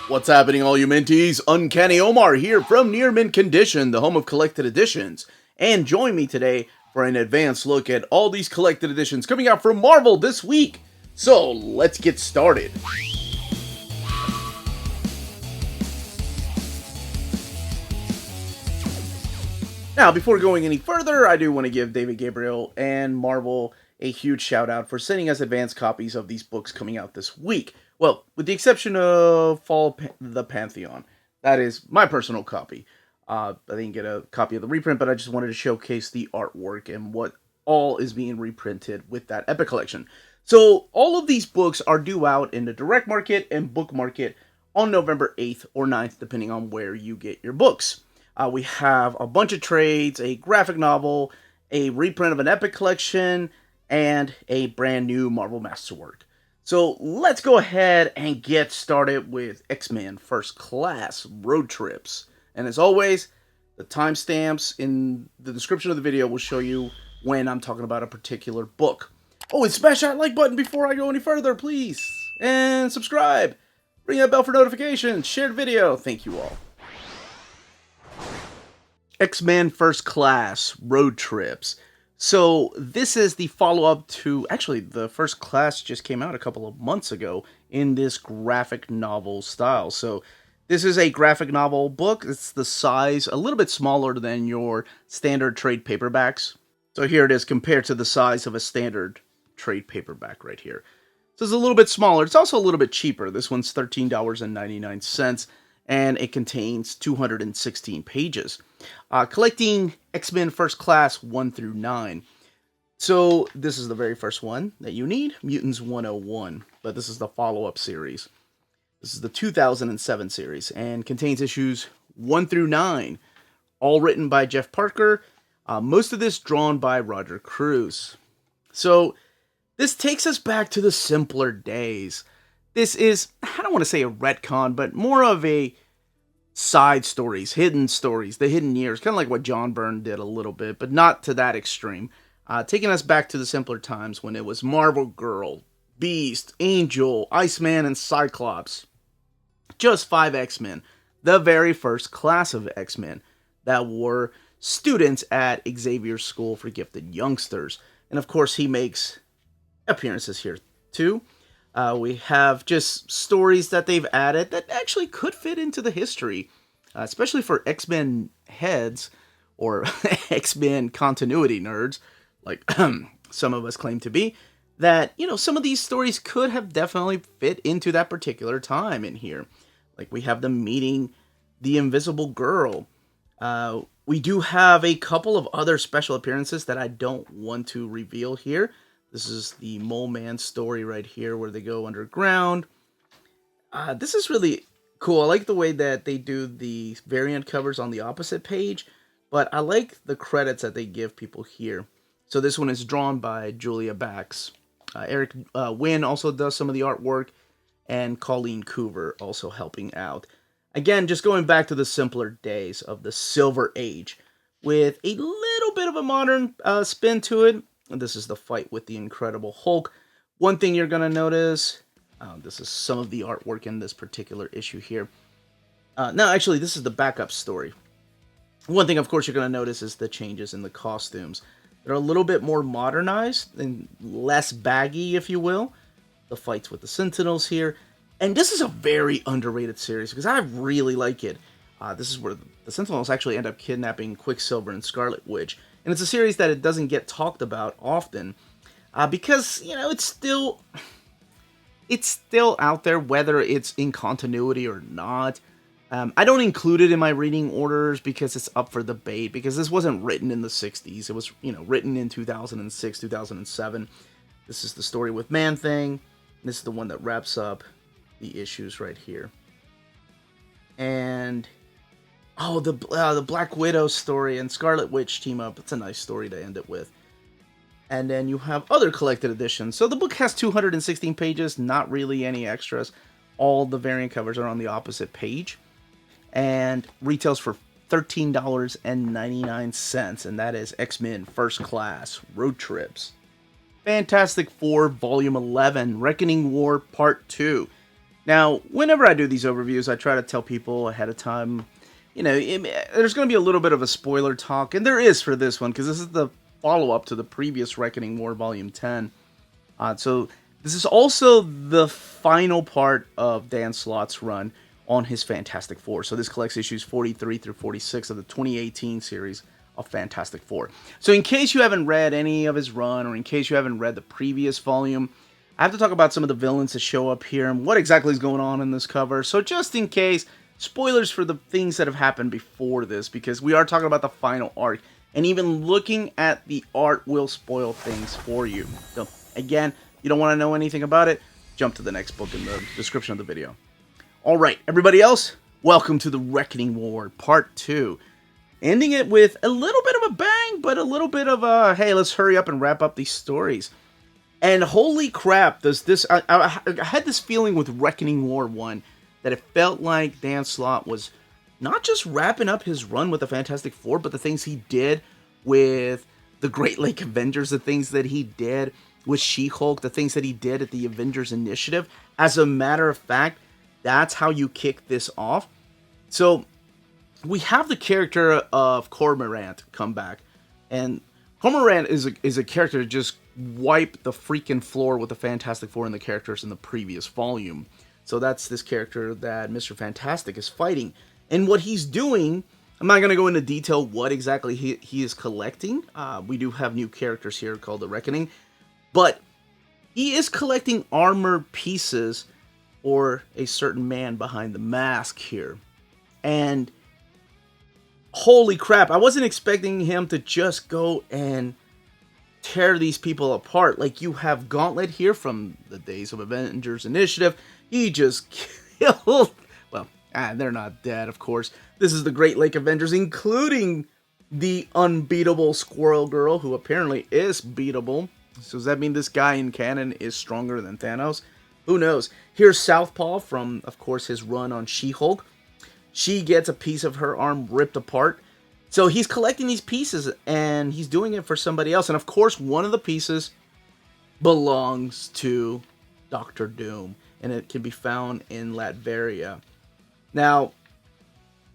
What's happening, all you minties? Uncanny Omar here from Near Mint Condition, the home of collected editions. And join me today for an advanced look at all these collected editions coming out from Marvel this week. So, let's get started. Now, before going any further, I do want to give David Gabriel and Marvel a huge shout out for sending us advanced copies of these books coming out this week. Well, with the exception of Fall of the Pantheon. That is my personal copy. I didn't get a copy of the reprint, but I just wanted to showcase the artwork and what all is being reprinted with that Epic Collection. So, all of these books are due out in the direct market and book market on November 8th or 9th, depending on where you get your books. We have a bunch of trades, a graphic novel, a reprint of an Epic Collection, and a brand new Marvel Masterwork. So let's go ahead and get started with X-Men First Class Road Trips. And as always, the timestamps in the description of the video will show you when I'm talking about a particular book. Oh, and smash that like button before I go any further, please. And subscribe. Ring that bell for notifications. Share the video. Thank you all. X-Men First Class Road Trips. So this is the follow-up to, actually, the First Class just came out a couple of months ago in this graphic novel style. So this is a graphic novel book. It's the size a little bit smaller than your standard trade paperbacks. So here it is compared to the size of a standard trade paperback right here. So it's a little bit smaller. It's also a little bit cheaper. This one's $13.99. And it contains 216 pages. Collecting X-Men First Class 1 through 9. So this is the very first one that you need, Mutants 101, but this is the follow-up series. This is the 2007 series and contains issues 1 through 9, all written by Jeff Parker, most of this drawn by Roger Cruz. So this takes us back to the simpler days. This is, I don't want to say a retcon, but more of a side stories, the hidden years, kind of like what John Byrne did a little bit, but not to that extreme. Taking us back to the simpler times when it was Marvel Girl, Beast, Angel, Iceman, and Cyclops. Just 5 X-Men, the very first class of X-Men that were students at Xavier's School for Gifted Youngsters. And of course, he makes appearances here too. We have just stories that they've added that actually could fit into the history, especially for X-Men heads or X-Men continuity nerds, like some of us claim to be, that, you know, some of these stories could have definitely fit into that particular time in here. Like we have them meeting the Invisible Girl. We do have a couple of other special appearances that I don't want to reveal here. This is the Mole Man story right here where they go underground. This is really cool. I like the way that they do the variant covers on the opposite page, but I like the credits that they give people here. So this one is drawn by Julia Bax. Eric Wynn also does some of the artwork, and Colleen Coover also helping out. Again, just going back to the simpler days of the Silver Age, with a little bit of a modern spin to it. And this is the fight with the Incredible Hulk. One thing you're going to notice, this is some of the artwork in this particular issue here. No, actually, this is the backup story. One thing, of course, you're going to notice is the changes in the costumes. They're a little bit more modernized and less baggy, if you will. The fights with the Sentinels here. And this is a very underrated series because I really like it. This is where the Sentinels actually end up kidnapping Quicksilver and Scarlet Witch. And it's a series that it doesn't get talked about often because, you know, it's still out there, whether it's in continuity or not. I don't include it in my reading orders because it's up for debate, because this wasn't written in the 60s. It was, you know, written in 2006, 2007. This is the story with Man-Thing. This is the one that wraps up the issues right here. And oh, the Black Widow story and Scarlet Witch team up. It's a nice story to end it with. And then you have other collected editions. So the book has 216 pages, not really any extras. All the variant covers are on the opposite page. And retails for $13.99. And that is X-Men First Class Road Trips. Fantastic Four Volume 11, Reckoning War Part 2. Now, whenever I do these overviews, I try to tell people ahead of time, there's going to be a little bit of a spoiler talk, and there is for this one, because this is the follow-up to the previous Reckoning War Volume 10. So this is also the final part of Dan Slott's run on his Fantastic Four. So this collects issues 43 through 46 of the 2018 series of Fantastic Four. So in case you haven't read any of his run, or in case you haven't read the previous volume, I have to talk about some of the villains that show up here and what exactly is going on in this cover. So just in case, spoilers for the things that have happened before this, because we are talking about the final arc, and even looking at the art will spoil things for you. So again, you don't want to know anything about it, jump to the next book in the description of the video. Alright, everybody else, welcome to the Reckoning War Part 2. Ending it with a little bit of a bang, but a little bit of a, hey, let's hurry up and wrap up these stories. And holy crap, does this... I had this feeling with Reckoning War 1 that it felt like Dan Slott was not just wrapping up his run with the Fantastic Four, but the things he did with the Great Lake Avengers, the things that he did with She-Hulk, the things that he did at the Avengers Initiative. As a matter of fact, that's how you kick this off. So we have the character of Cormorant come back, and Cormorant is a character to just wipe the freaking floor with the Fantastic Four and the characters in the previous volume. So that's this character that Mr. Fantastic is fighting. And what he's doing, I'm not going to go into detail what exactly he is collecting. We do have new characters here called the Reckoning. But he is collecting armor pieces for a certain man behind the mask here. And holy crap, I wasn't expecting him to just go and tear these people apart. Like, you have Gauntlet here from the days of Avengers Initiative. He just killed... Well, they're not dead, of course. This is the Great Lake Avengers, including the unbeatable Squirrel Girl, who apparently is beatable. So does that mean this guy in canon is stronger than Thanos? Who knows? Here's Southpaw from, of course, his run on She-Hulk. She gets a piece of her arm ripped apart. So he's collecting these pieces, and he's doing it for somebody else. And of course, one of the pieces belongs to Doctor Doom, and it can be found in Latveria. Now,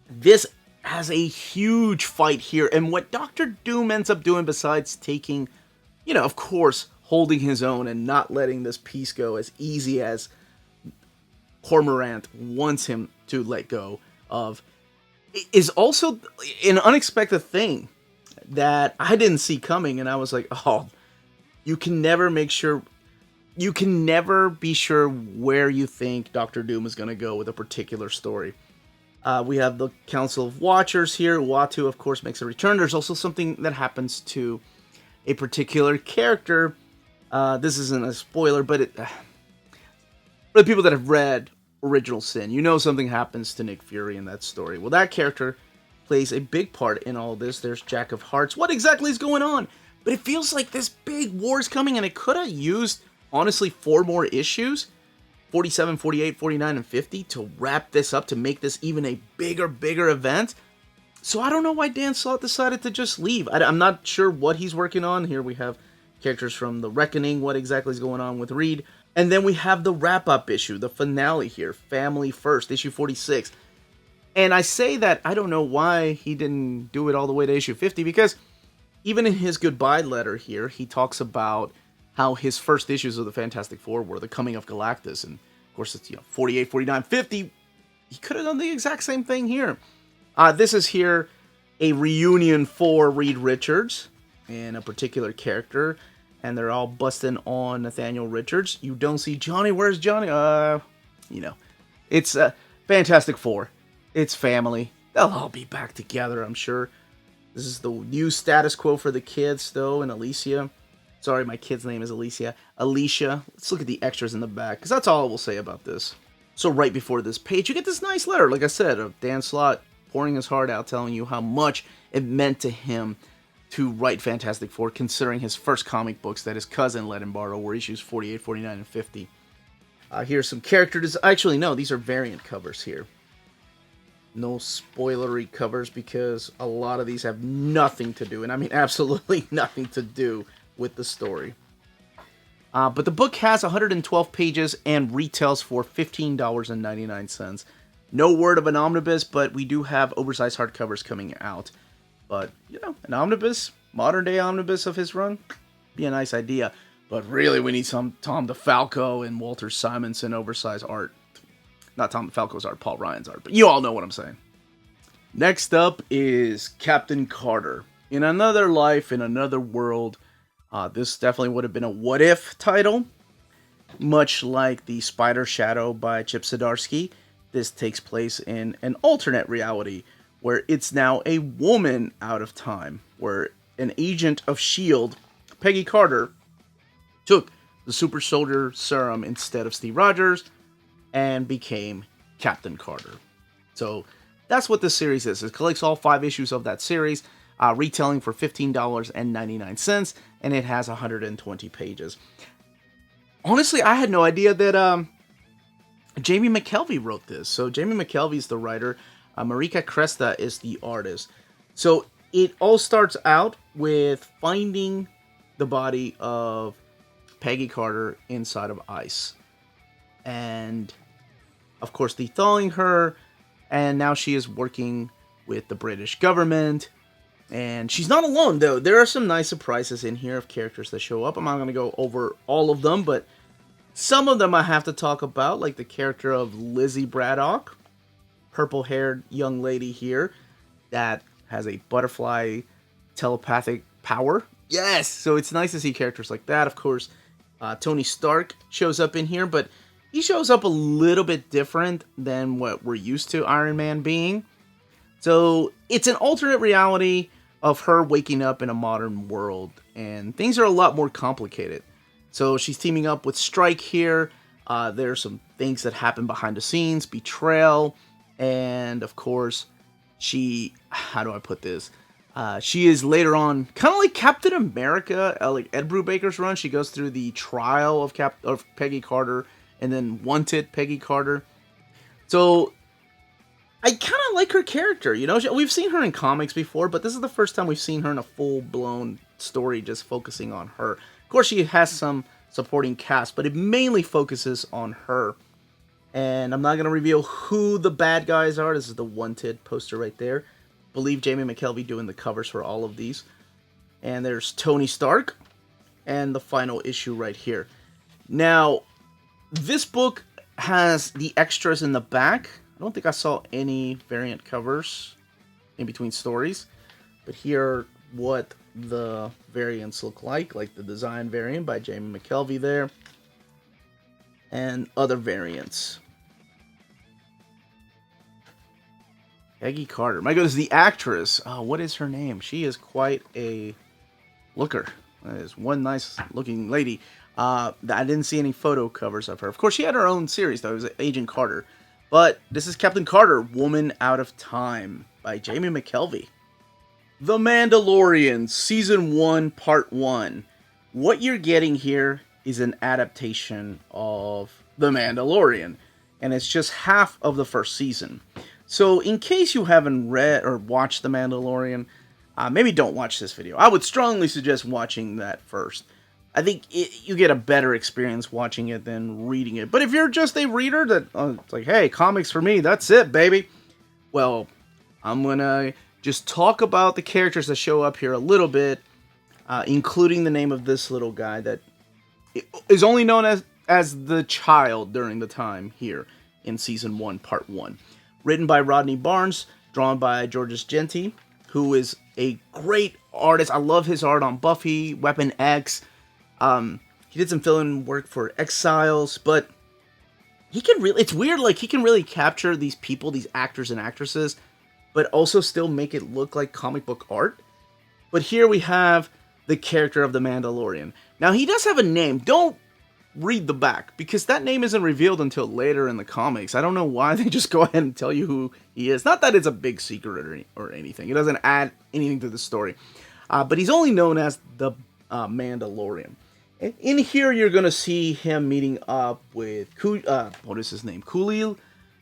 this has a huge fight here, and what Doctor Doom ends up doing besides taking, of course, holding his own and not letting this piece go as easy as Cormorant wants him to let go of, is also an unexpected thing that I didn't see coming, and I was like, oh, you can never be sure where you think Doctor Doom is going to go with a particular story. We have the Council of Watchers here. Uatu, of course, makes a return. There's also something that happens to a particular character. This isn't a spoiler, but for the people that have read Original Sin, something happens to Nick Fury in that story. Well, that character plays a big part in all this. There's Jack of Hearts. What exactly is going on? But it feels like this big war is coming, and it could have used, honestly, 4 more issues, 47, 48, 49, and 50, to wrap this up, to make this even a bigger event. So I don't know why Dan Slott decided to just leave. I'm not sure what he's working on. Here we have characters from The Reckoning, what exactly is going on with Reed. And then we have the wrap-up issue, the finale here, Family First, issue 46. And I say that I don't know why he didn't do it all the way to issue 50, because even in his goodbye letter here, he talks about how his first issues of the Fantastic Four were the coming of Galactus. And of course, it's 48, 49, 50. He could have done the exact same thing here. This is here a reunion for Reed Richards and a particular character, and they're all busting on Nathaniel Richards. You don't see Johnny. Where's Johnny? It's Fantastic Four. It's family. They'll all be back together, I'm sure. This is the new status quo for the kids, though, and Alicia. Sorry, my kid's name is Alicia. Alicia. Let's look at the extras in the back, because that's all I will say about this. So right before this page, you get this nice letter, like I said, of Dan Slott pouring his heart out, telling you how much it meant to him to write Fantastic Four, considering his first comic books that his cousin let him borrow were issues 48, 49, and 50. Here's some characters. Actually, no, these are variant covers here. No spoilery covers, because a lot of these have nothing to do, and I mean absolutely nothing to do with the story. But the book has 112 pages and retails for $15.99. No word of an omnibus, but we do have oversized hardcovers coming out. But, an omnibus, modern day omnibus of his run, be a nice idea. But really, we need some Tom DeFalco and Walter Simonson oversized art. Not Tom DeFalco's art, Paul Ryan's art, but you all know what I'm saying. Next up is Captain Carter. In another life, in another world, this definitely would have been a what-if title. Much like the Spider Shadow by Chip Zdarsky, this takes place in an alternate reality, where it's now a woman out of time, where an agent of S.H.I.E.L.D., Peggy Carter, took the super soldier serum instead of Steve Rogers and became Captain Carter. So that's what this series is. It collects all 5 issues of that series, retailing for $15.99, and it has 120 pages. Honestly, I had no idea that Jamie McKelvey wrote this. So Jamie McKelvey is the writer. Marika Cresta is the artist. So it all starts out with finding the body of Peggy Carter inside of ice. And, of course, the thawing her. And now she is working with the British government. And she's not alone, though. There are some nice surprises in here of characters that show up. I'm not going to go over all of them, but some of them I have to talk about, like the character of Lizzie Braddock, purple-haired young lady here that has a butterfly telepathic power. Yes! So it's nice to see characters like that. Of course, Tony Stark shows up in here, but he shows up a little bit different than what we're used to Iron Man being. So it's an alternate reality of her waking up in a modern world, and things are a lot more complicated. So she's teaming up with Strike here. There are some things that happen behind the scenes, betrayal, and of course, how do I put this? She is later on, kind of like Captain America, like Ed Brubaker's run. She goes through the trial of Peggy Carter, and then Wanted Peggy Carter. So I kind of like her character, we've seen her in comics before, but this is the first time we've seen her in a full-blown story just focusing on her. Of course, she has some supporting cast, but it mainly focuses on her. And I'm not going to reveal who the bad guys are. This is the Wanted poster right there. I believe Jamie McKelvey doing the covers for all of these. And there's Tony Stark and the final issue right here. Now, this book has the extras in the back. I don't think I saw any variant covers in between stories. But here are what the variants look like the design variant by Jamie McKelvey there. And other variants. Peggy Carter. My goodness, the actress. Oh, what is her name? She is quite a looker. That is one nice looking lady. I didn't see any photo covers of her. Of course, she had her own series, though. It was Agent Carter. But this is Captain Carter, Woman Out of Time by Jamie McKelvey. The Mandalorian, Season 1, Part 1. What you're getting here is an adaptation of The Mandalorian. And it's just half of the first season. So in case you haven't read or watched The Mandalorian, maybe don't watch this video. I would strongly suggest watching that first. I think you get a better experience watching it than reading it. But if you're just a reader that, it's like, hey, comics for me, that's it, baby. Well, I'm going to just talk about the characters that show up here a little bit, including the name of this little guy that is only known as the child during the time here in Season 1, Part 1. Written by Rodney Barnes, drawn by Georges Genti, who is a great artist. I love his art on Buffy, Weapon X. He did some fill-in work for Exiles, but he can really, it's weird, he can really capture these people, these actors and actresses, but also still make it look like comic book art. But here we have the character of the Mandalorian. Now, he does have a name. Don't read the back, because that name isn't revealed until later in the comics. I don't know why they just go ahead and tell you who he is. Not that it's a big secret or anything. It doesn't add anything to the story. But he's only known as the Mandalorian. In here, you're going to see him meeting up with, what is his name? Kulil,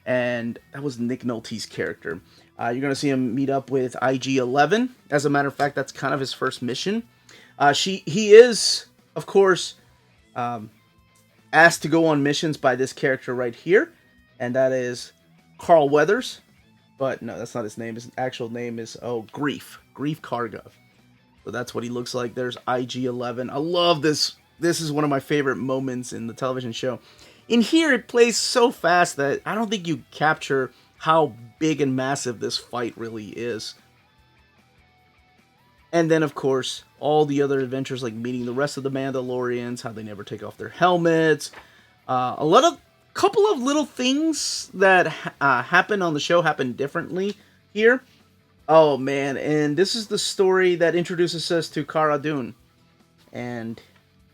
and that was Nick Nolte's character. You're going to see him meet up with IG-11. As a matter of fact, that's kind of his first mission. He is, of course, asked to go on missions by this character right here, and that is Carl Weathers. But no, that's not his name. His actual name is, Grief Karga. So that's what he looks like. There's IG-11. I love this. This is one of my favorite moments in the television show. In here, it plays so fast that I don't think you capture how big and massive this fight really is. And then, of course, all the other adventures, like meeting the rest of the Mandalorians, how they never take off their helmets. Couple of little things that happen on the show happen differently here. Oh, man, and this is the story that introduces us to Cara Dune. And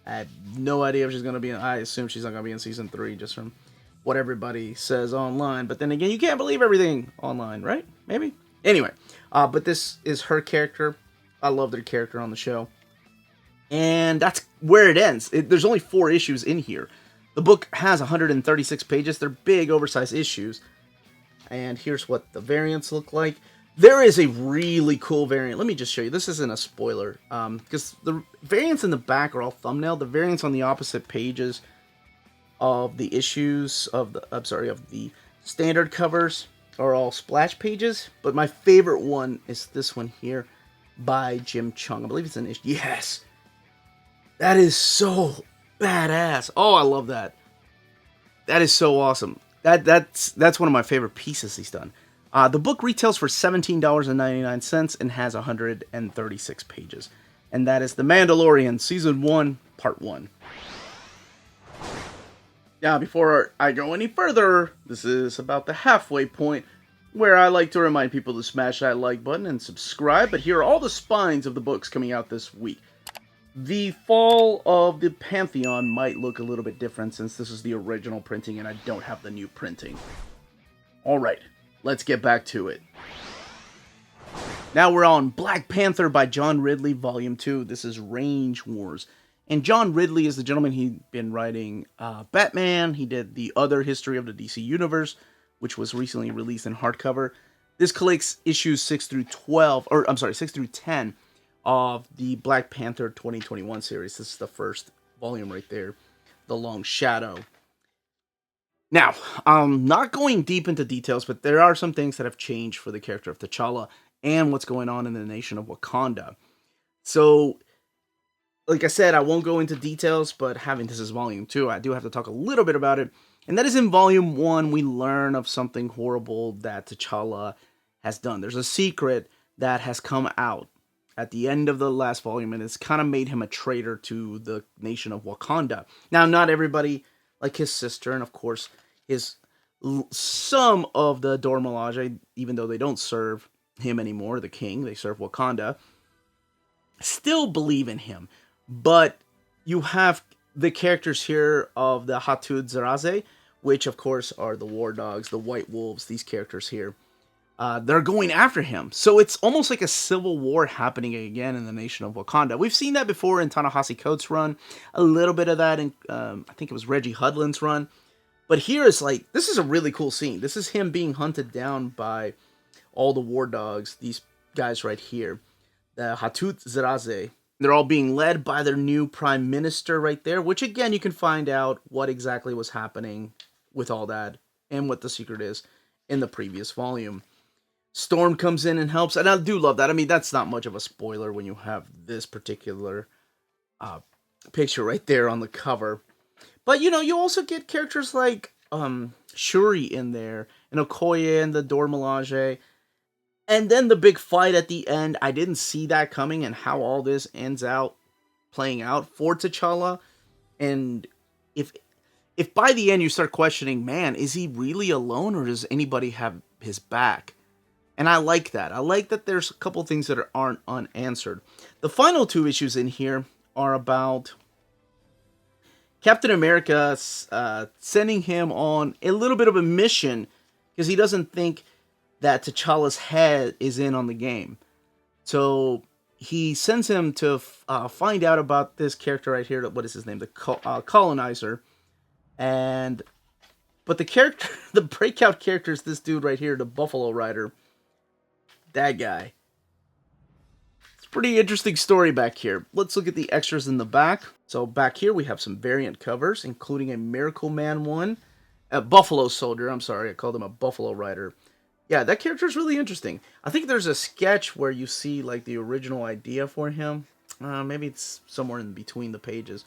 I have no idea if she's going to be in... I assume she's not going to be in Season 3, just from what everybody says online. But then again, you can't believe everything online, right? Maybe? Anyway, but this is her character. I love their character on the show. And that's where it ends. There's only 4 issues in here. The book has 136 pages. They're big, oversized issues. And here's what the variants look like. There is a really cool variant. Let me just show you. This isn't a spoiler. Because the variants in the back are all thumbnailed. The variants on the opposite pages of the issues of the standard covers are all splash pages. But my favorite one is this one here by Jim Chung. I believe it's an issue. Yes! That is so badass. Oh, I love that. That is so awesome. That's one of my favorite pieces he's done. The book retails for $17.99 and has 136 pages. And that is The Mandalorian, Season 1, Part 1. Now, before I go any further, this is about the halfway point, where I like to remind people to smash that like button and subscribe. But here are all the spines of the books coming out this week. The Fall of the Pantheon might look a little bit different since this is the original printing and I don't have the new printing. Alright, let's get back to it. Now we're on Black Panther by John Ridley, Volume 2. This is Range Wars. And John Ridley is the gentleman he'd been writing Batman. He did the other History of the DC Universe, which was recently released in hardcover. This collects issues 6 through 10 of the Black Panther 2021 series. This is the first volume right there, The Long Shadow. Now, I'm not going deep into details, but there are some things that have changed for the character of T'Challa and what's going on in the nation of Wakanda. So, like I said, I won't go into details, but having this is volume 2, I do have to talk a little bit about it. And that is in volume 1, we learn of something horrible that T'Challa has done. There's a secret that has come out at the end of the last volume, and it's kind of made him a traitor to the nation of Wakanda. Now, not everybody, like his sister, and of course, some of the Dora Milaje, even though they don't serve him anymore, the king, they serve Wakanda, still believe in him. But you have the characters here of the Hatud Zeraze, which of course are the war dogs, the white wolves, these characters here. They're going after him. So it's almost like a civil war happening again in the nation of Wakanda. We've seen that before in Ta-Nehisi Coates' run. A little bit of that in, I think it was Reggie Hudlin's run. But here it's like, this is a really cool scene. This is him being hunted down by all the war dogs, these guys right here. The Hatut Zeraze. They're all being led by their new prime minister right there, which again, you can find out what exactly was happening with all that and what the secret is in the previous volume. Storm comes in and helps, and I do love that. I mean, that's not much of a spoiler when you have this particular picture right there on the cover. But, you know, you also get characters like Shuri in there, and Okoye and the Dora Milaje. And then the big fight at the end, I didn't see that coming, and how all this ends out playing out for T'Challa. And if by the end you start questioning, man, is he really alone, or does anybody have his back? And I like that. I like that there's a couple things that aren't unanswered. The final 2 issues in here are about Captain America sending him on a little bit of a mission because he doesn't think that T'Challa's head is in on the game. So he sends him to find out about this character right here. What is his name? The colonizer. But the character, the breakout character is this dude right here, the Buffalo Rider. That guy. It's Pretty interesting story back here. Let's look at the extras in the back. So back here we have some variant covers, including a Miracle Man one. A Buffalo Soldier, I'm sorry, I called him a Buffalo Rider. Yeah, that character is really interesting. I think there's a sketch where you see like the original idea for him. Maybe it's somewhere in between the pages.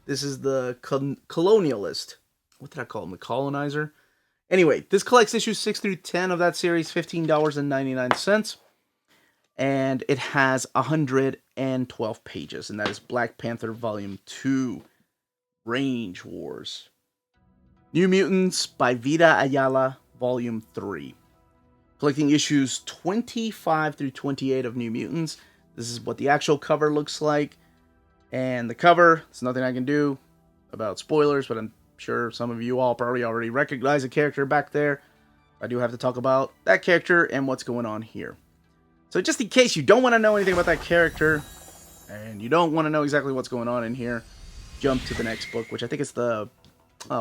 This is the Colonialist. What did I call him? The Colonizer? Anyway, this collects issues 6 through 10 of that series, $15.99. And it has 112 pages, and that is Black Panther Volume 2, Range Wars. New Mutants by Vita Ayala, Volume 3. Collecting issues 25 through 28 of New Mutants. This is what the actual cover looks like. And the cover, there's nothing I can do about spoilers, but I'm sure some of you all probably already recognize a character back there. I do have to talk about that character and what's going on here. So just in case you don't want to know anything about that character, and you don't want to know exactly what's going on in here, jump to the next book, which I think is the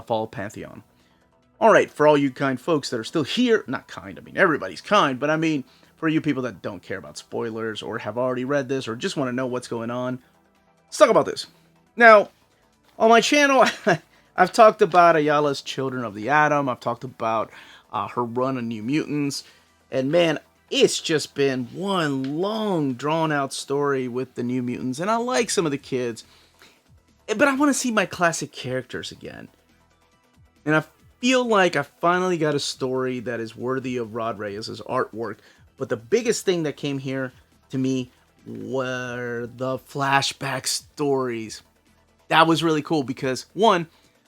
Fall of Pantheon. Alright, for all you kind folks that are still here, not kind, I mean everybody's kind, but I mean for you people that don't care about spoilers, or have already read this, or just want to know what's going on, let's talk about this. Now, on my channel, I've talked about Ayala's Children of the Atom, I've talked about her run on New Mutants, and man, it's just been one long, drawn-out story with the New Mutants, and I like some of the kids, but I want to see my classic characters again. And I feel like I finally got a story that is worthy of Rod Reyes' artwork, but the biggest thing that came here to me were the flashback stories. That was really cool because, one,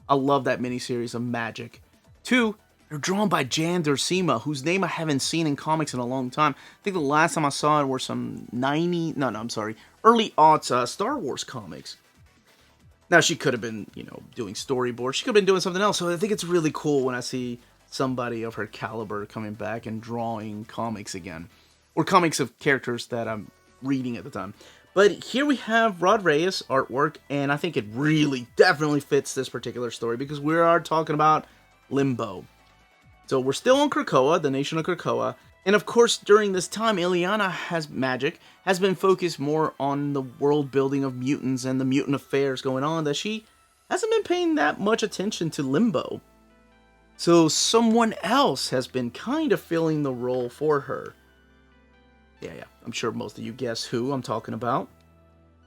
I love that miniseries of Magic. Two, they're drawn by Jan Duursema, whose name I haven't seen in comics in a long time. I think the last time I saw it were some early aughts Star Wars comics. Now, she could have been, doing storyboards. She could have been doing something else. So I think it's really cool when I see somebody of her caliber coming back and drawing comics again. Or comics of characters that I'm reading at the time. But here we have Rod Reyes artwork, and I think it really, definitely fits this particular story because we are talking about Limbo. So we're still on Krakoa, the nation of Krakoa, and of course during this time Illyana has been focused more on the world building of mutants and the mutant affairs going on that she hasn't been paying that much attention to Limbo. So someone else has been kind of filling the role for her. Yeah, I'm sure most of you guess who I'm talking about.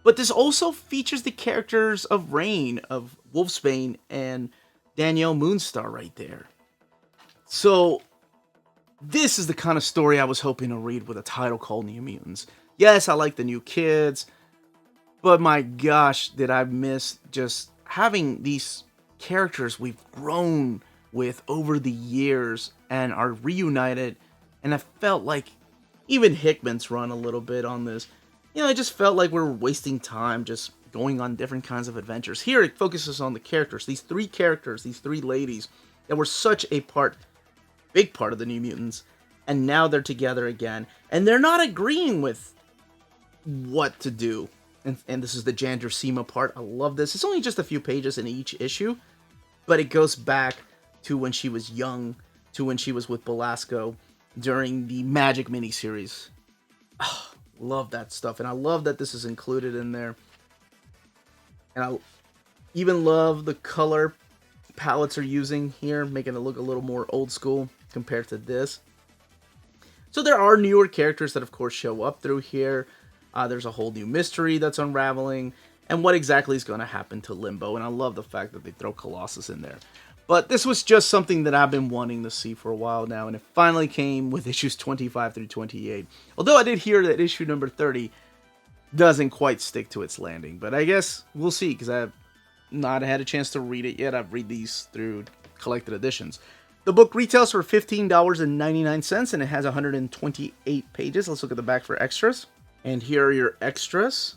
But this also features the characters of Rain, of Wolfsbane, and Danielle Moonstar right there. So, this is the kind of story I was hoping to read with a title called New Mutants. Yes, I like the new kids, but my gosh, did I miss just having these characters we've grown with over the years and are reunited, and I felt like even Hickman's run a little bit on this. I just felt like we were wasting time just going on different kinds of adventures. Here it focuses on the characters, these three characters, these three ladies that were such a big part of the New Mutants, and now they're together again, and they're not agreeing with what to do. And this is the Jan Duursema part. I love this. It's only just a few pages in each issue, but it goes back to when she was young, to when she was with Belasco during the Magic miniseries. Oh, love that stuff, and I love that this is included in there. And I even love the color palettes are using here, making it look a little more old school compared to this. So there are newer characters that of course show up through here. There's a whole new mystery that's unraveling, and what exactly is going to happen to Limbo, and I love the fact that they throw Colossus in there. But this was just something that I've been wanting to see for a while now, and it finally came with issues 25 through 28. Although I did hear that issue number 30 doesn't quite stick to its landing, but I guess we'll see, because I've not had a chance to read it yet. I've read these through collected editions. The book retails for $15.99, and it has 128 pages. Let's look at the back for extras. And here are your extras.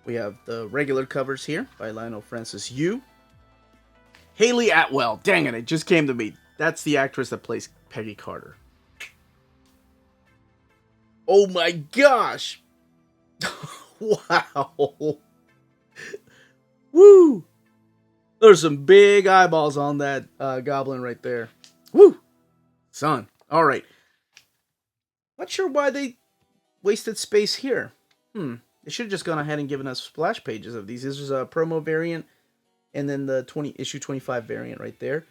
We have the regular covers here by Lionel Francis Yu. Haley Atwell. Dang it just came to me. That's the actress that plays Peggy Carter. Oh my gosh! Wow! Woo! There's some big eyeballs on that goblin right there. Woo! Son. Alright. Not sure why they wasted space here. They should have just gone ahead and given us splash pages of these. This is a promo variant, and then the issue 25 variant right there.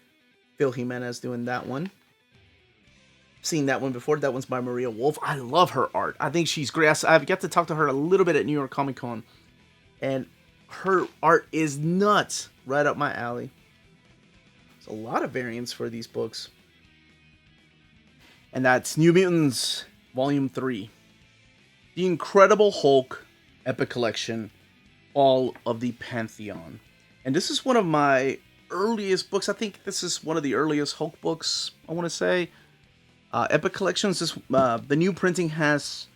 Phil Jimenez doing that one. Seen that one before. That one's by Maria Wolf. I love her art. I think she's great. I've got to talk to her a little bit at New York Comic Con, and her art is nuts. Right up my alley. There's a lot of variants for these books. And that's New Mutants, Volume 3. The Incredible Hulk Epic Collection, all of the Pantheon. And this is one of my earliest books. I think this is one of the earliest Hulk books, I want to say. Epic Collections, the new printing has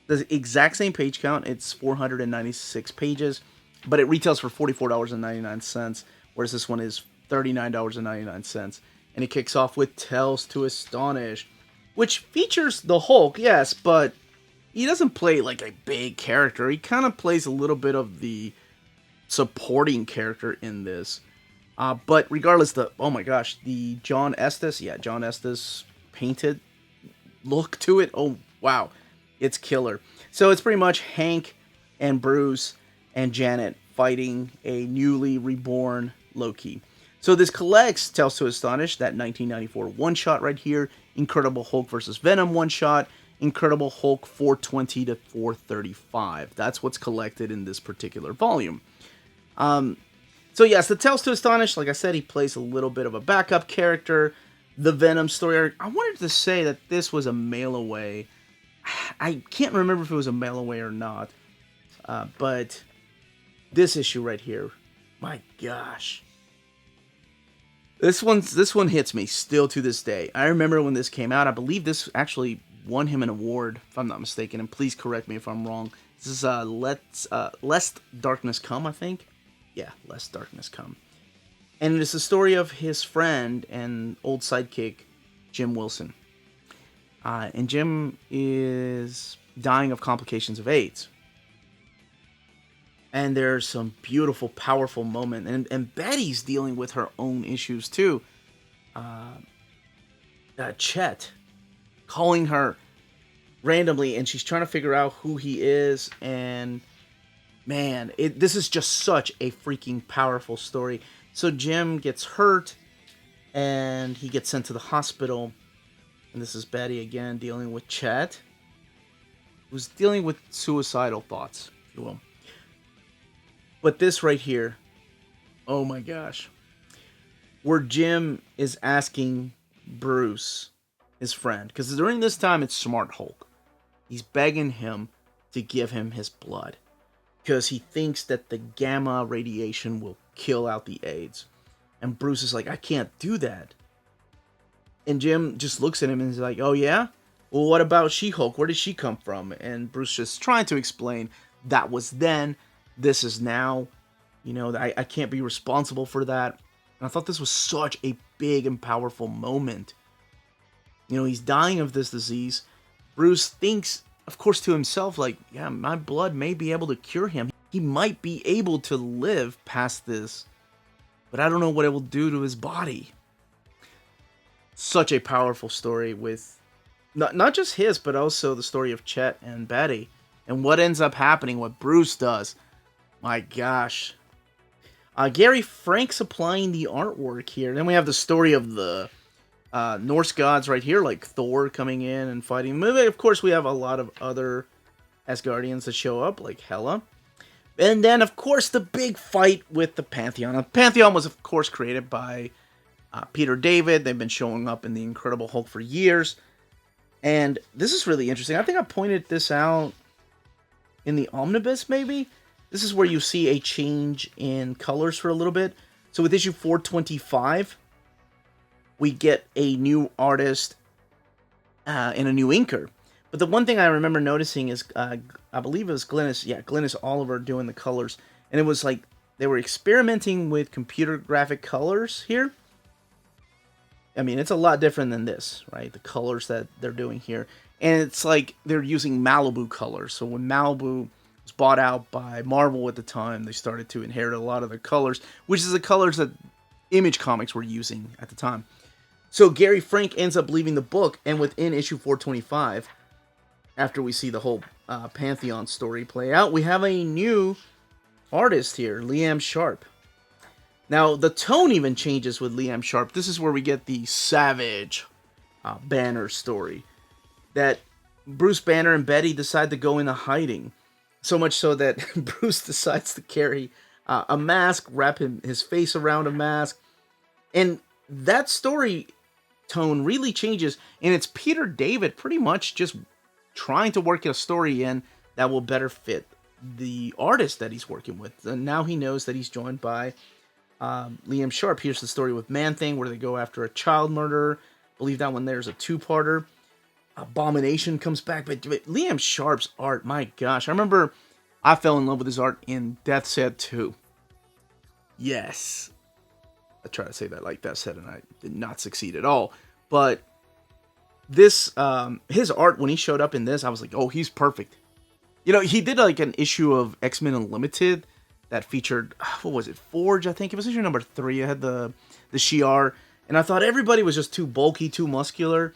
the exact same page count. It's 496 pages, but it retails for $44.99, whereas this one is $39.99. And it kicks off with Tales to Astonish, which features the Hulk, yes, but he doesn't play like a big character. He kind of plays a little bit of the supporting character in this. But regardless, oh my gosh, the John Estes painted look to it. Oh, wow. It's killer. So it's pretty much Hank and Bruce and Janet fighting a newly reborn Loki. So this collects Tales to Astonish, that 1994 one-shot right here, Incredible Hulk versus Venom one-shot, Incredible Hulk 420 to 435. That's what's collected in this particular volume. So yes, the Tales to Astonish, like I said, he plays a little bit of a backup character. The Venom story arc, I wanted to say that this was a mail away. I can't remember if it was a mail away or not. But this issue right here, my gosh. This one hits me still to this day. I remember when this came out. I believe this actually won him an award, if I'm not mistaken. And please correct me if I'm wrong. This is Lest Darkness Come, I think. Yeah, Lest Darkness Come. And it's the story of his friend and old sidekick, Jim Wilson. And Jim is dying of complications of AIDS. And there's some beautiful, powerful moment. And Betty's dealing with her own issues too. Chet calling her randomly, and she's trying to figure out who he is. And man, this is just such a freaking powerful story. So Jim gets hurt, and he gets sent to the hospital. And this is Betty again dealing with Chet, who's dealing with suicidal thoughts, if you will. But this right here, oh my gosh, where Jim is asking Bruce, his friend, because during this time it's Smart Hulk. He's begging him to give him his blood because he thinks that the gamma radiation will kill out the AIDS. And Bruce is like, I can't do that. And Jim just looks at him and is like, oh yeah? Well, what about She-Hulk? Where did she come from? And Bruce just trying to explain that was then. This is now, I can't be responsible for that. And I thought this was such a big and powerful moment. He's dying of this disease. Bruce thinks, of course, to himself, like, yeah, my blood may be able to cure him. He might be able to live past this, but I don't know what it will do to his body. Such a powerful story with not just his, but also the story of Chet and Betty. And what ends up happening, what Bruce does. My gosh. Gary Frank supplying the artwork here. Then we have the story of the Norse gods right here, like Thor coming in and fighting. Of course, we have a lot of other Asgardians that show up, like Hela. And then, of course, the big fight with the Pantheon. The Pantheon was, of course, created by Peter David. They've been showing up in the Incredible Hulk for years. And this is really interesting. I think I pointed this out in the Omnibus, maybe? This is where you see a change in colors for a little bit. So with issue 425, we get a new artist and a new inker. But the one thing I remember noticing is, I believe it was Glynis Oliver doing the colors. And it was like they were experimenting with computer graphic colors here. I mean, it's a lot different than this, right? The colors that they're doing here. And it's like they're using Malibu colors. So when Malibu was bought out by Marvel at the time, they started to inherit a lot of the colors, which is the colors that Image Comics were using at the time. So Gary Frank ends up leaving the book, and within issue 425, after we see the whole Pantheon story play out, we have a new artist here, Liam Sharp. Now, the tone even changes with Liam Sharp. This is where we get the Savage Banner story. That Bruce Banner and Betty decide to go into hiding. So much so that Bruce decides to carry a mask, wrap his face around a mask. And that story tone really changes. And it's Peter David pretty much just trying to work a story in that will better fit the artist that he's working with. And now he knows that he's joined by Liam Sharp. Here's the story with Man-Thing, where they go after a child murderer. I believe that one there's a two-parter. Abomination comes back, but Liam Sharp's art, my gosh. I remember I fell in love with his art in Death's Head 2. Yes. I tried to say that like Death's Head, and I did not succeed at all. But this, his art, when he showed up in this, I was like, oh, he's perfect. You know, he did like an issue of X-Men Unlimited that featured, what was it, Forge, I think? It was issue number 3. It had the Shi'ar, and I thought everybody was just too bulky, too muscular.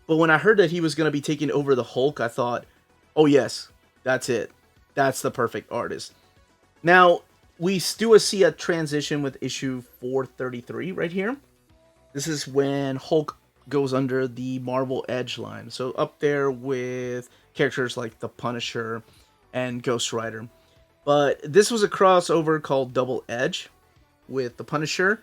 But when I heard that he was going to be taking over the Hulk, I thought, oh yes, that's it. That's the perfect artist. Now, we still see a transition with issue 433 right here. This is when Hulk goes under the Marvel Edge line. So up there with characters like the Punisher and Ghost Rider. But this was a crossover called Double Edge with the Punisher.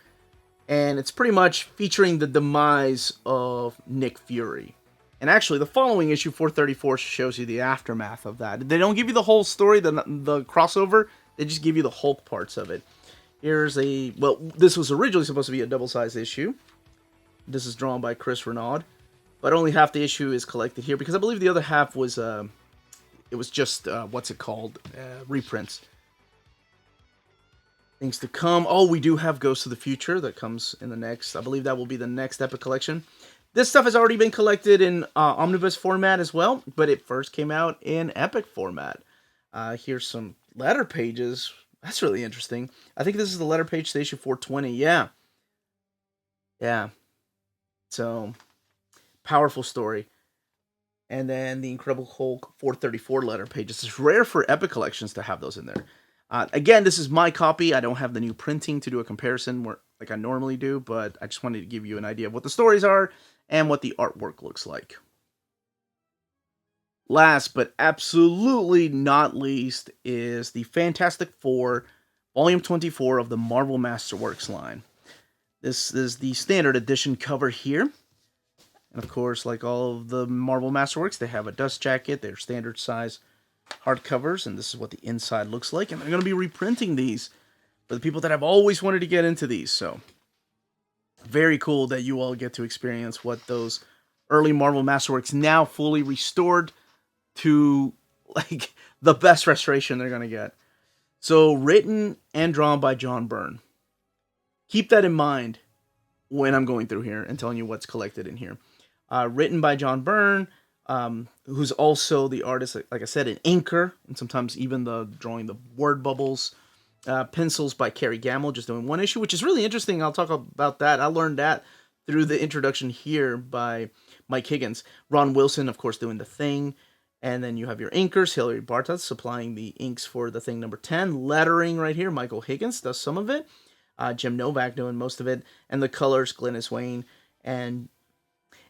And it's pretty much featuring the demise of Nick Fury. And actually, the following issue, 434, shows you the aftermath of that. They don't give you the whole story, the crossover. They just give you the Hulk parts of it. Here's a... Well, this was originally supposed to be a double-sized issue. This is drawn by Chris Renaud. But only half the issue is collected here. Because I believe the other half was... it was just... what's it called? Reprints. Things to come. Oh, we do have Ghost of the Future that comes in the next. I believe that will be the next Epic Collection. This stuff has already been collected in omnibus format as well, but it first came out in Epic format. Here's some letter pages. That's really interesting. I think this is the letter page to issue 420. Yeah. Yeah. So, powerful story. And then the Incredible Hulk 434 letter pages. It's rare for Epic Collections to have those in there. Again, this is my copy. I don't have the new printing to do a comparison like I normally do, but I just wanted to give you an idea of what the stories are and what the artwork looks like. Last but absolutely not least is the Fantastic Four Volume 24 of the Marvel Masterworks line. This is the standard edition cover here. And of course, like all of the Marvel Masterworks, they have a dust jacket. They're standard size hardcovers, and this is what the inside looks like. And they're going to be reprinting these for the people that have always wanted to get into these. So, very cool that you all get to experience what those early Marvel Masterworks, now fully restored to like the best restoration they're going to get. So, written and drawn by John Byrne. Keep that in mind when I'm going through here and telling you what's collected in here. Written by John Byrne, who's also the artist, like I said, an inker, and sometimes even drawing the word bubbles. Pencils by Kerry Gamble, just doing one issue, which is really interesting. I'll talk about that. I learned that through the introduction here by Mike Higgins. Ron Wilson, of course, doing The Thing. And then you have your inkers, Hilary Bartas supplying the inks for The Thing number 10. Lettering right here, Michael Higgins does some of it. Jim Novak doing most of it. And the colors, Glynis Wayne. And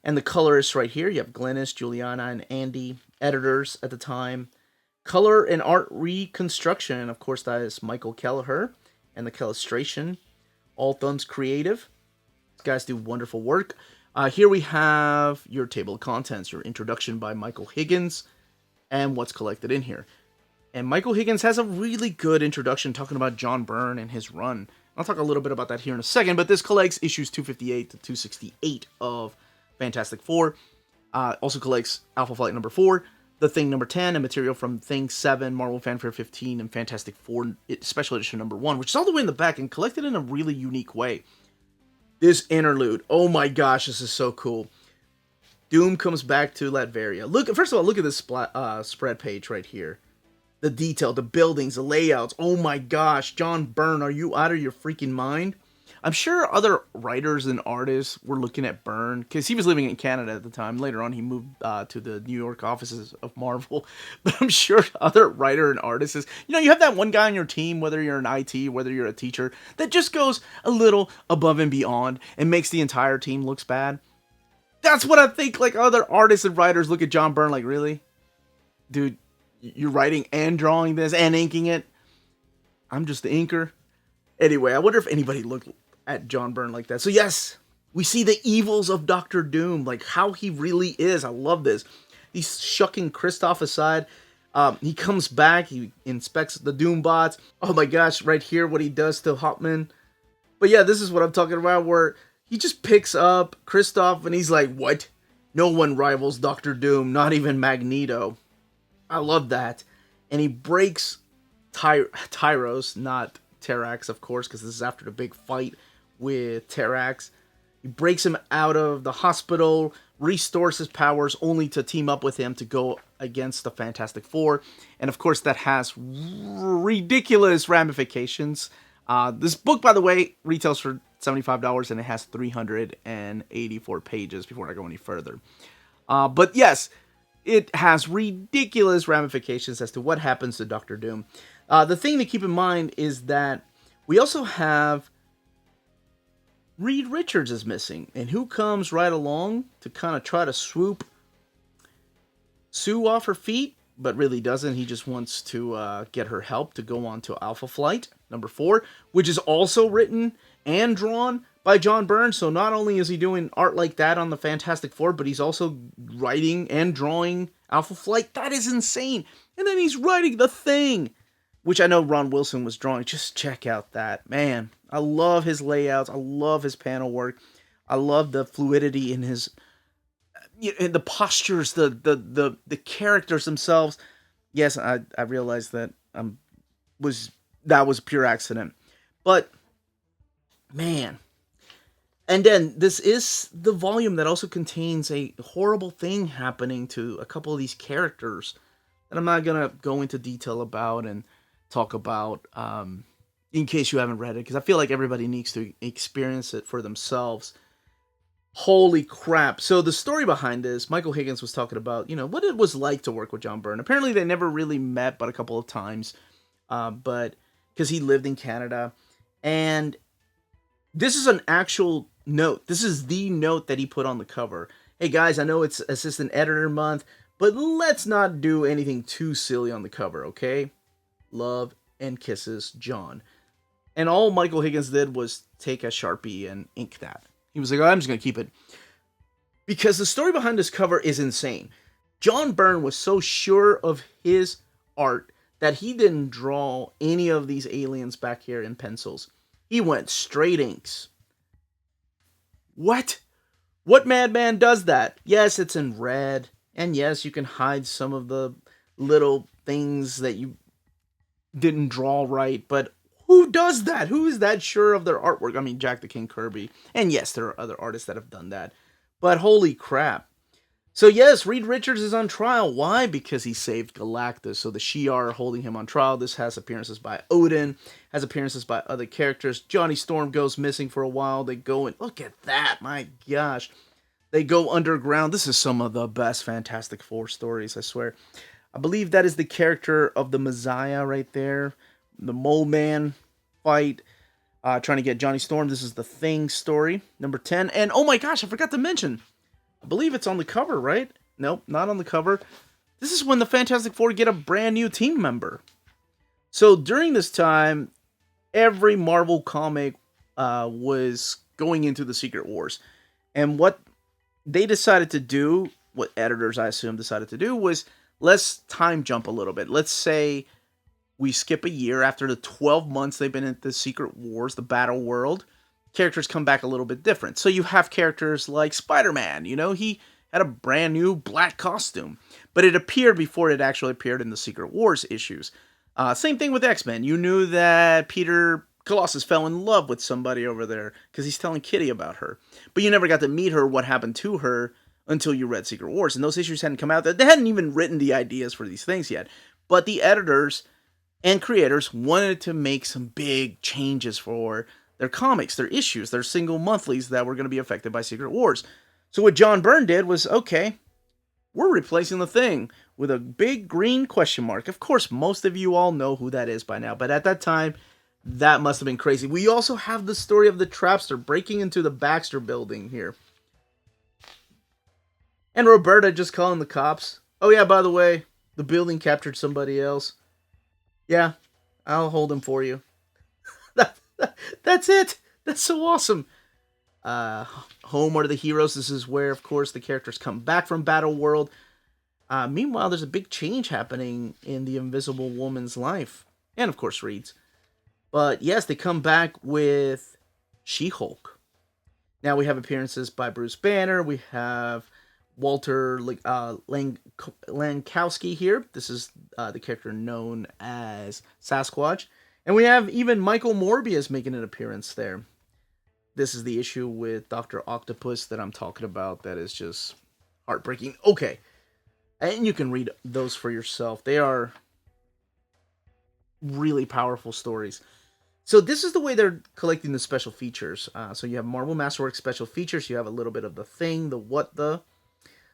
the colorists right here, you have Glynis, Juliana, and Andy, editors at the time. Color and art reconstruction, of course, that is Michael Kelleher. And the illustration, All Thumbs Creative. These guys do wonderful work. Here we have your table of contents, your introduction by Michael Higgins, and what's collected in here. And Michael Higgins has a really good introduction talking about John Byrne and his run. I'll talk a little bit about that here in a second, but this collects issues 258 to 268 of Fantastic Four. Also collects Alpha Flight number 4, The Thing number 10, and material from Thing 7, Marvel Fanfare 15, and Fantastic Four Special Edition number 1, which is all the way in the back and collected in a really unique way. This interlude, oh my gosh, this is so cool. Doom comes back to Latveria. First of all, look at this spread page right here. The detail, the buildings, the layouts. Oh my gosh, John Byrne, are you out of your freaking mind? I'm sure other writers and artists were looking at Byrne because he was living in Canada at the time. Later on, he moved to the New York offices of Marvel. But I'm sure other writer and artists, you have that one guy on your team, whether you're an IT, whether you're a teacher, that just goes a little above and beyond and makes the entire team looks bad. That's what I think. Like, other artists and writers look at John Byrne like, really, dude, you're writing and drawing this and inking it. I'm just the inker. Anyway, I wonder if anybody looked at John Byrne like that. So yes, we see the evils of Doctor Doom, like how he really is. I love this. He's shucking Kristoff aside. He comes back. He inspects the Doom bots. Oh my gosh, right here, what he does to Hopman. But yeah, this is what I'm talking about, where he just picks up Kristoff and he's like, what? No one rivals Doctor Doom, not even Magneto. I love that. And he breaks Tyros, not Terrax, of course, because this is after the big fight with Terrax. He breaks him out of the hospital, restores his powers, only to team up with him to go against the Fantastic Four. And of course, that has ridiculous ramifications. This book, by the way, retails for $75, and it has 384 pages before I go any further. But yes, it has ridiculous ramifications as to what happens to Doctor Doom. The thing to keep in mind is that we also have Reed Richards is missing, and who comes right along to kind of try to swoop Sue off her feet, but really doesn't. He just wants to get her help to go on to Alpha Flight number 4, which is also written and drawn by John Byrne. So not only is he doing art like that on the Fantastic Four, but he's also writing and drawing Alpha Flight. That is insane. And then he's writing The Thing, which I know Ron Wilson was drawing. Just check out that. Man, I love his layouts. I love his panel work. I love the fluidity in his, in the postures, the characters themselves. Yes, I realized that that was pure accident. But, man. And then this is the volume that also contains a horrible thing happening to a couple of these characters that I'm not going to go into detail about and talk about in case you haven't read it, because I feel like everybody needs to experience it for themselves. Holy crap. So the story behind this, Michael Higgins was talking about, what it was like to work with John Byrne. Apparently they never really met but a couple of times, but because he lived in Canada. And this is an actual note. This is the note that he put on the cover. Hey guys, I know it's Assistant Editor Month, but let's not do anything too silly on the cover, okay? Love and kisses, John. And all Michael Higgins did was take a Sharpie and ink that. He was like, I'm just going to keep it. Because the story behind this cover is insane. John Byrne was so sure of his art that he didn't draw any of these aliens back here in pencils. He went straight inks. What? What madman does that? Yes, it's in red. And yes, you can hide some of the little things that you didn't draw right, but who does that? Who is that sure of their artwork? I mean, Jack the King Kirby. And yes, there are other artists that have done that. But holy crap. So yes, Reed Richards is on trial. Why? Because he saved Galactus. So the Shi'ar are holding him on trial. This has appearances by Odin, has appearances by other characters. Johnny Storm goes missing for a while. They go and look at that. My gosh. They go underground. This is some of the best Fantastic Four stories, I swear. I believe that is the character of the Messiah right there. The Mole Man fight. Trying to get Johnny Storm. This is the Thing story. Number 10. And oh my gosh, I forgot to mention. I believe it's on the cover, right? Nope, not on the cover. This is when the Fantastic Four get a brand new team member. So during this time, every Marvel comic was going into the Secret Wars. And what they decided to do, what editors I assume decided to do, was let's time jump a little bit. Let's say we skip a year after the 12 months they've been in the Secret Wars, the Battle World. Characters come back a little bit different. So you have characters like Spider-Man. He had a brand new black costume. But it appeared before it actually appeared in the Secret Wars issues. Same thing with X-Men. You knew that Peter Colossus fell in love with somebody over there because he's telling Kitty about her. But you never got to meet her, what happened to her, until you read Secret Wars. And those issues hadn't come out. They hadn't even written the ideas for these things yet. But the editors and creators wanted to make some big changes for their comics, their issues, their single monthlies that were going to be affected by Secret Wars. So what John Byrne did was, okay, we're replacing the Thing with a big green question mark. Of course, most of you all know who that is by now, but at that time, that must have been crazy. We also have the story of the Trapster breaking into the Baxter building here. And Roberta just calling the cops. Oh yeah, by the way, the building captured somebody else. Yeah, I'll hold him for you. That's it. That's so awesome. Home are the heroes. This is where, of course, the characters come back from Battle World. Meanwhile, there's a big change happening in the Invisible Woman's life. And, of course, Reed's. But, yes, they come back with She-Hulk. Now we have appearances by Bruce Banner. We have Walter Lankowski here. This is the character known as Sasquatch. And we have even Michael Morbius making an appearance there. This is the issue with Dr. Octopus that I'm talking about that is just heartbreaking. Okay. And you can read those for yourself. They are really powerful stories. So this is the way they're collecting the special features. So you have Marvel Masterworks special features. You have a little bit of the Thing, the What the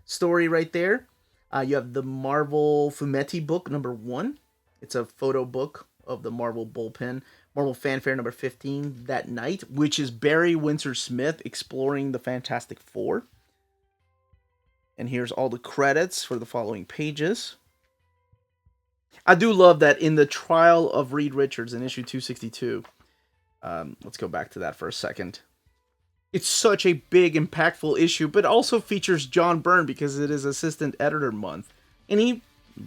story right there. You have the Marvel Fumetti book number 1. It's a photo book of the Marvel bullpen. Marvel Fanfare number 15, That Night, which is Barry Windsor Smith exploring the Fantastic Four. And here's all the credits for the following pages. I do love that in the trial of Reed Richards in issue 262. Let's go back to that for a second. It's such a big, impactful issue, but also features John Byrne because it is Assistant Editor Month. And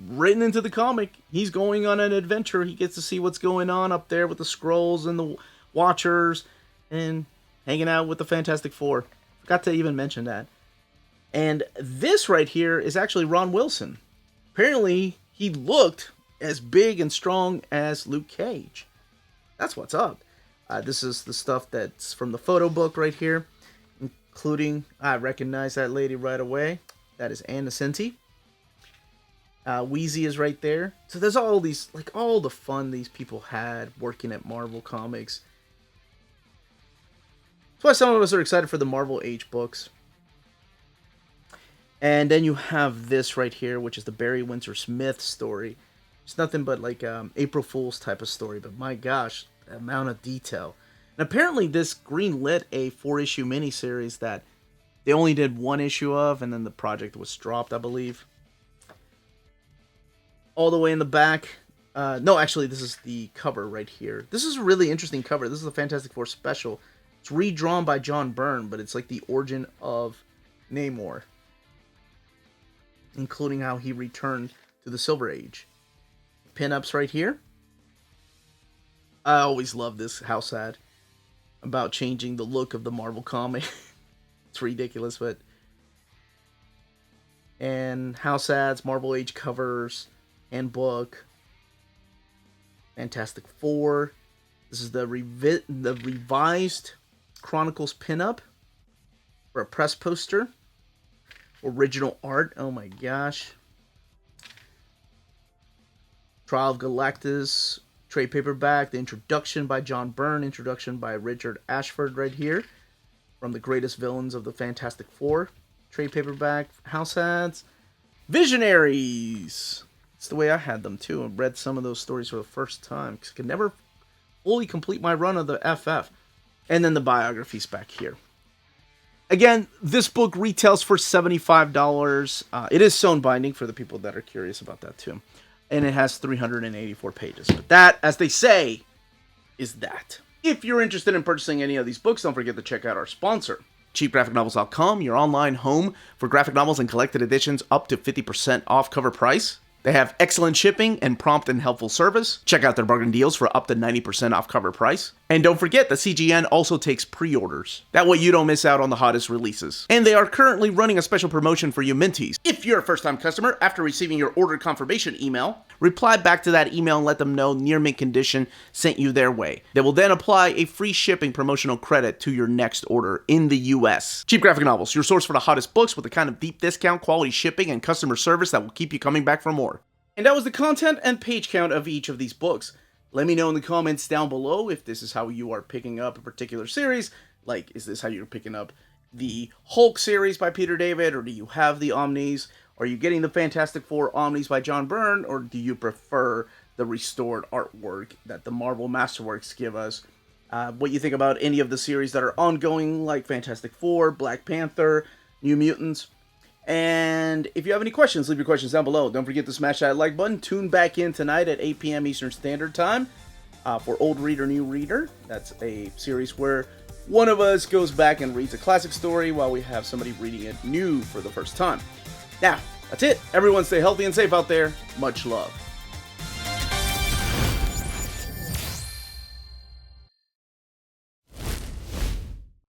written into the comic, he's going on an adventure. He gets to see what's going on up there with the Skrulls and the Watchers and hanging out with the Fantastic Four. Forgot to even mention that. And this right here is actually Ron Wilson. Apparently, he looked as big and strong as Luke Cage. That's what's up. This is the stuff that's from the photo book right here, including, I recognize that lady right away. That is Ann Nocenti. Wheezy is right there. So there's all these, like, all the fun these people had working at Marvel Comics. That's why some of us are excited for the Marvel Age books. And then you have this right here, which is the Barry Windsor Smith story. It's nothing but like April Fool's type of story, but my gosh, the amount of detail. And apparently this greenlit a 4-issue miniseries that they only did 1 issue of, and then the project was dropped, I believe. All the way in the back. No, actually, this is the cover right here. This is a really interesting cover. This is a Fantastic Four special. It's redrawn by John Byrne, but it's like the origin of Namor, including how he returned to the Silver Age. Pin-ups right here. I always love this house ad about changing the look of the Marvel comic. It's ridiculous, but... And house ads, Marvel Age covers, handbook, Fantastic Four. This is the revised Chronicles pinup for a press poster. Original art, oh my gosh. Trial of Galactus trade paperback, the introduction by John Byrne, introduction by Richard Ashford right here, from the greatest villains of the Fantastic Four, trade paperback, house ads, Visionaries. It's the way I had them too, and read some of those stories for the first time, because I could never fully complete my run of the FF. And then the biographies back here. Again, this book retails for $75. It is sewn binding for the people that are curious about that too. And it has 384 pages. But that, as they say, is that. If you're interested in purchasing any of these books, don't forget to check out our sponsor, cheapgraphicnovels.com, your online home for graphic novels and collected editions up to 50% off cover price. They have excellent shipping and prompt and helpful service. Check out their bargain deals for up to 90% off cover price. And don't forget, the CGN also takes pre-orders. That way you don't miss out on the hottest releases. And they are currently running a special promotion for you Minties. If you're a first-time customer, after receiving your order confirmation email, reply back to that email and let them know Near Mint Condition sent you their way. They will then apply a free shipping promotional credit to your next order in the US. Cheap Graphic Novels, your source for the hottest books with the kind of deep discount, quality shipping, and customer service that will keep you coming back for more. And that was the content and page count of each of these books. Let me know in the comments down below if this is how you are picking up a particular series. Like, is this how you're picking up the Hulk series by Peter David, or do you have the Omnis? Are you getting the Fantastic Four Omnis by John Byrne, or do you prefer the restored artwork that the Marvel Masterworks give us? What you think about any of the series that are ongoing, like Fantastic Four, Black Panther, New Mutants. And if you have any questions, leave your questions down below. Don't forget to smash that like button. Tune back in tonight at 8 p.m. Eastern Standard Time for Old Reader, New Reader. That's a series where one of us goes back and reads a classic story while we have somebody reading it new for the first time. Now, that's it. Everyone stay healthy and safe out there. Much love.